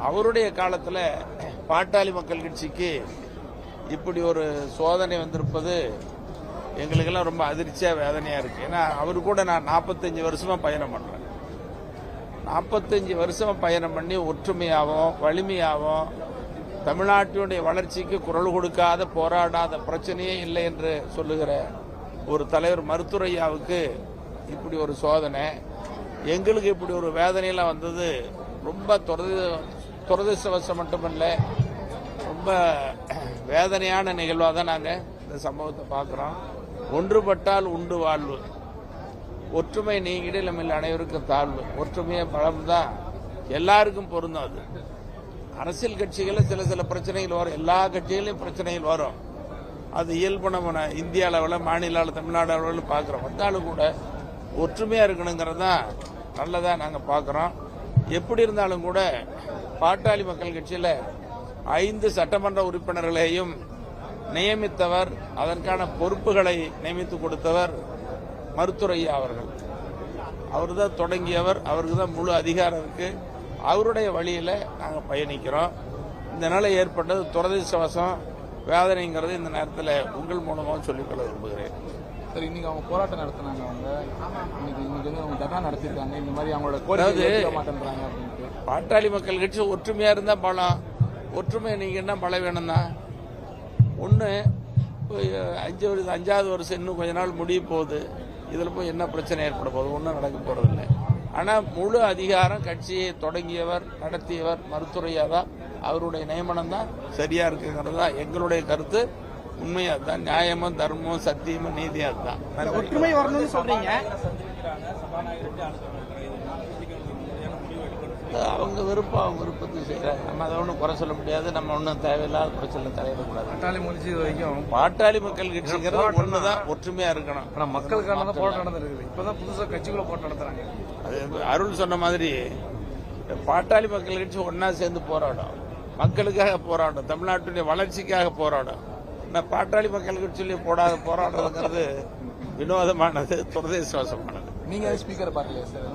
அவருடைய காலத்தில் பாட்டாளி மக்கள் கட்சிக்கு இப்படி ஒரு சோதனை வந்திருப்பது எங்களுக்கெல்லாம் ரொம்ப அதிர்ச்சியா வேதனையா இருக்கு. ஏன்னா அவரு கூட நான் 45 வருஷமா பயணம் பண்றேன். 45 வருஷமா பயணம் பண்ணி ஒற்றுமையாகவும் வலிமையாகவும் தமிழ்நாட்டினுடைய வளர்ச்சிக்கு குரல் கொடுக்காத போராடாத பிரச்சனையே இல்லை என்று சொல்லுகிற ஒரு தலைவர் மருத்துவரையாவுக்கு இப்படி ஒரு சோதனை, எங்களுக்கு இப்படி ஒரு வேதனையெல்லாம் வந்தது ரொம்ப துரதிர்ஷ்டவசம் மட்டுமல்ல, ரொம்ப வேதனையான நிகழ்வாக தான் நாங்கள் இந்த சம்பவத்தை பார்க்குறோம். ஒன்றுபட்டால் உண்டு வாழ்வு, ஒற்றுமை நீங்கிட நம்ம அனைவருக்கும் தாழ்வு. ஒற்றுமையை பலம் தான் எல்லாருக்கும் பொருந்தும். அது அரசியல் கட்சிகளில் சில பிரச்சனைகள் வரும், எல்லா கட்சிகளையும் பிரச்சனைகள் வரும். அது இயல்பு. நம்ம இந்திய அளவில், மாநில அளவில், தமிழ்நாடு அளவில் பார்க்குறோம். வந்தாலும் கூட ஒற்றுமையாக இருக்கணுங்கிறது தான் நல்லதாக நாங்கள் பார்க்குறோம். எப்படி இருந்தாலும் கூட பாட்டாளி மக்கள் கட்சியில் 5 சட்டமன்ற உறுப்பினர்களையும் நியமித்தவர், அதற்கான பொறுப்புகளை நியமித்து கொடுத்தவர் மருத்துவரையா அவர்கள். அவர் தான் தொடங்கியவர், அவருக்கு தான் முழு அதிகாரம் இருக்கு. அவருடைய வழியில நாங்கள் பயணிக்கிறோம். இந்த நிலை ஏற்பட்டது துரதிர்ஷ்டவசம், வேதனைங்கிறது இந்த நேரத்தில் உங்கள் மூலமாக சொல்லிக்கொள்ள விரும்புகிறேன். சரி, இன்னைக்கு அவங்க போராட்டம் நடத்தினாங்க. அவங்க இன்னைக்கு அவங்க தர்ணா நடத்திருக்காங்க. இந்த மாதிரி அவங்களோட கோரிக்கை மாட்டேன்றாங்க அப்படின்ட்டு. பாட்டாளி மக்கள் கட்சி ஒற்றுமையா இருந்தா பலம். ஒற்றுமை நீங்க என்ன பலம் வேணும்னா, ஒன்று 5வது வருஷம் இன்னும் கொஞ்ச நாள் முடிய போகுது. இதில் போய் என்ன பிரச்சனை ஏற்பட போகுது? ஒன்றும் நடக்க போறதில்லை. ஆனால் முழு அதிகாரம் கட்சியை தொடங்கியவர், நடத்தியவர் மருத்துவரையா தான். அவருடைய நியமனம் தான் சரியா இருக்குங்கிறது தான் எங்களுடைய கருத்து. உண்மையா தான், நியாயமும் தர்மமும் சத்தியமும் நீதியா தான். ஒற்றுமை வரணும்னு சொல்றீங்க. அவங்க விருப்பம், அவங்க விருப்பத்துக்கு செய்யறாங்க. நம்ம அதை ஒன்றும் குறை சொல்ல முடியாது. நம்ம ஒன்றும் தேவையில்லாத குறைச்சல தலையிடக்கூடாது. பாட்டாளி முடிஞ்ச வரைக்கும் பாட்டாளி மக்கள் கட்சிங்கிறது ஒண்ணுதான், ஒற்றுமையா இருக்கணும். ஆனா மக்களுக்கான தான் போராட்டம் நடந்திருக்கு. இப்பதான் புதுசா கட்சிக்குள்ள போராட்டம் நடத்துறாங்க. அது அருள் சொன்ன மாதிரி பாட்டாளி மக்கள் கட்சி ஒன்னா சேர்ந்து போராடும், மக்களுக்காக போராடும், தமிழ்நாட்டுடைய வளர்ச்சிக்காக போராடும். பாட்டாளி மக்கள் கட்சியிலே போராடுறதுங்கிறது வினோதமானது, துரதிர்ஷ்டவசமானது. நீங்க ஸ்பீக்கர் பார்க்கலையா சார்?